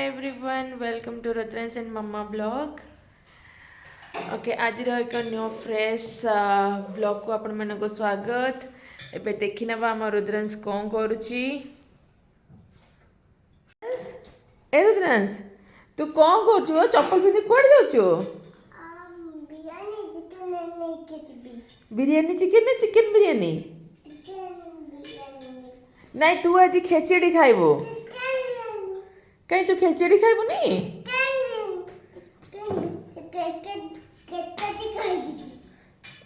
everyone, welcome to Rudransh and Mama blog. Okay, आज एक new fresh blog को आपण मन को स्वागत। एबे देखि नबा हम रुद्रांश कोन करूची। ए रुद्रांश तू कोन करछु? चप्पल पिंधि कोड जाउछु? बिरयानी चिकन ना चिकन बिरयानी? नहीं तू आज खेचड़ी खाइबो। कहीं तू खेचड़ी खाइबुनी?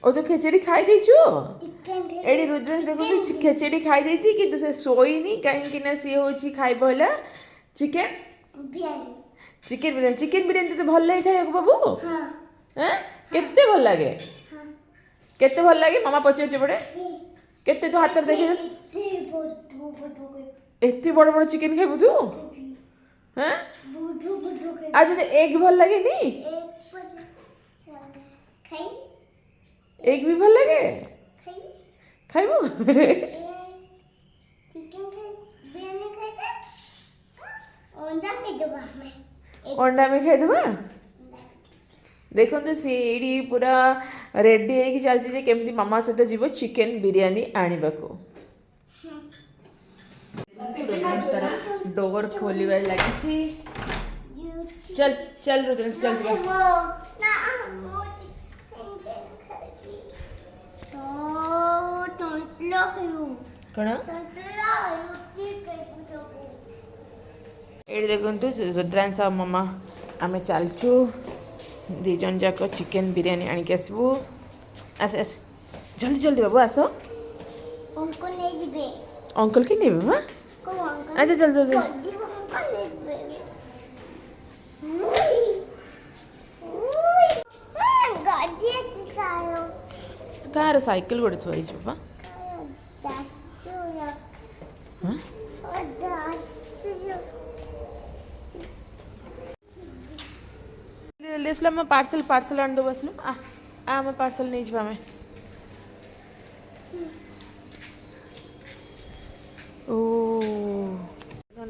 ओ तो खेचड़ी खाई देछु? एडी रुद्रांश देखो तू खेचड़ी खाई देछि कि से सोईनी कहीं ना सी होछि खाइबो होला चिकन बिरयानी। चिकन बिरयानी तो भल लागे खाइबो बाबू? हां हैं केते भल लागे? हां केते भल लागे? मामा पछे पड़े केते तो हाथ देखे एत्ते बड़ बड़ चिकन खाइबो तू? हैं आज तो एग भल लगे नी? एग भी भल लगे? खाइबो? अंडा में खाई देबा? देखो तो सीडी पूरा रेडी है कि चलछि जे केमती मामा सहित जीवो चिकन बिरयानी आनिबा को। डोर खोलिबार लागिछि। चल चल रुद्रांश चल कौन ये देखो रुद्रांश और मामा आम चलचु दी जन जाक चिकन बिरयानी आनिक आसबू। आस आस जल्दी जल्दी बाबू आस। अंकल की नहीं मामा? अच्छा चल जल्दी। कार साइकिल गोटे थुआई बाबा। लेसलो पार्सल पार्सल आन दो बसलो आ आम पार्सल नहीं जाबा में। ओ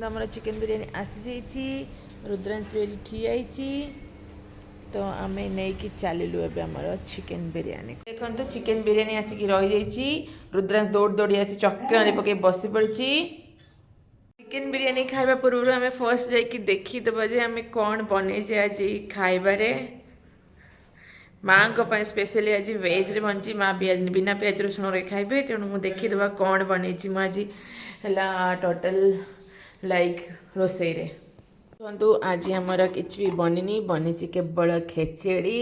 हमर चिकन बिरयानी आसी जाइछि। रुद्रांश बेली ठिया आइछि तो आम नहीं चलू ए चिकन बिरयानी। देखो तो चिकन बिरयानी आसिक रही जाइछि। रुद्रांश दौड़ दौड़ी आसी चक्के पकई बसी पड़ी। चिकन बिरयानी खाइबा पूर्व आम फर्स्ट जाकि देखीदबा जे आम कौन बने आज खाइबारे। माँ को स्पेशली आज वेज रे बनची। माँ बिना प्याज रसुण रे खाइबे तेणु मुझे देखीदबा कौन बन मुझे है टोटल लाइक रोसई रे। देखो आज आमर किसी भी बनी बनी केवल खेचेड़ी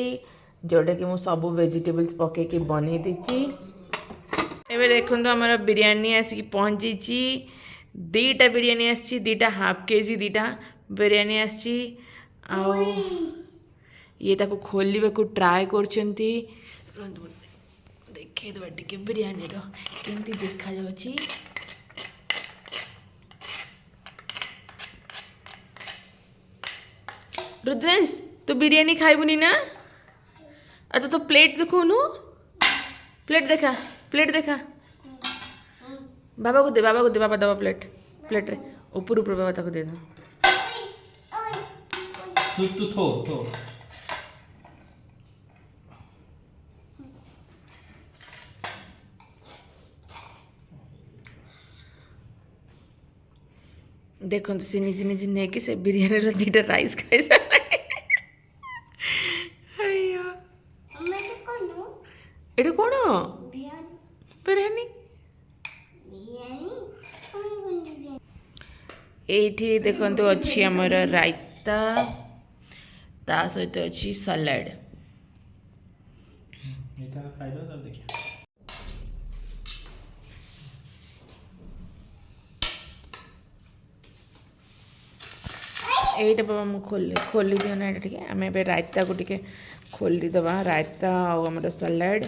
जोटा कि मुझे सब वेजिटेबल्स पकईकि बन देची। एबे देखो आमर बिरयानी आसिक पहुँच जाइछि। दीटा बिरयानी आसी दीटा हाफ केजी दीटा बिरयानी आसी ये ताको खोलिबा को ट्राई करछंती। देखे दबा टिके बिरयानी रो केमती देखा जाउची। रुद्रांश तू बिरयानी खाइबुनी ना? अच्छा तो प्लेट देखोनु। प्लेट देखा बाबा को दे बाबा दबा प्लेट रे ऊपर बाबा ताको दे दो। तू थो देखो तो सी निजे निजे नहीं कि से बिरयानी रो दीटा राइस खाई एटा कौन बिरयानी एठी देखो तो अच्छी आमर रायता ता सहित अच्छी सलाड। एटा बाबा मुझे खोली दियो ना ठीक है। आम ए रायता को टिके खोली दबा रायता आमर सलाड।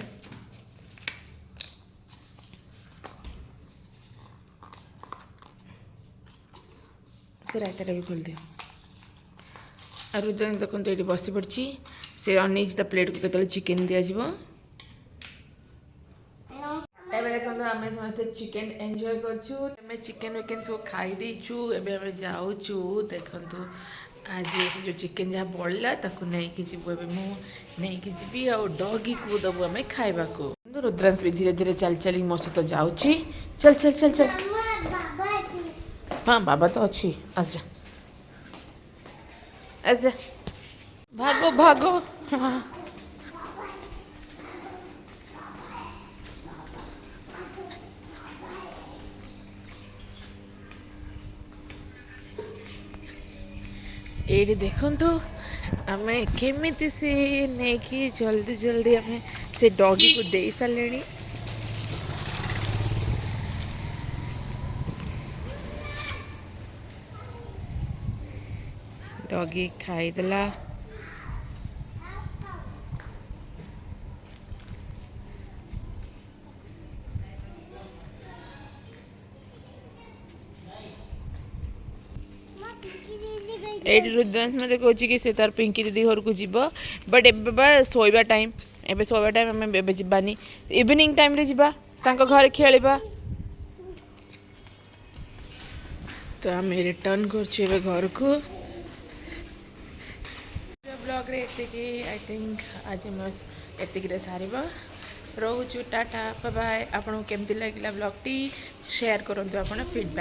से रायता भी खोल दियो। और रुद्रांश देखो तो ये बसी पड़ी से अनेक प्लेट को केतले चिकेन दिया। देखो आम समस्त चिकेन एंजॉय कर चिकेन विकेन सब खाई देचु एबे जाऊचु देखु आज जो चिकेन जहाँ बढ़ला ताकू नहीं जीवु नहीं जीवी आ डॉगी को दबु आम खाइबा को रुद्रांश भी धीरे धीरे चल चल मो सहित जाऊँगी चल चल चल चल हाँ बाबा तो अच्छी आजा आजा भागो भागो हाँ ये देखु आम केमी से नहीं कि जल्दी जल्दी आम से डॉगी को दे सारे डॉगी खाईदेला ये रुद्रांश मत कह कि तार पिंकी दीदी घर को जीव बट ए शोवा टाइम एबे शोवा टाइम आम एबे जीवानी इवनिंग टाइम रे जीवा तांको घर खेलिबा तो आम रिटर्न कर घर को ब्लॉग रे एतिकी आई थिंक आज एतिकी सारे रोचु टाटा बाय बाय आपको केमती लगे ब्लॉग टी शेयर करूँ आप फीडबैक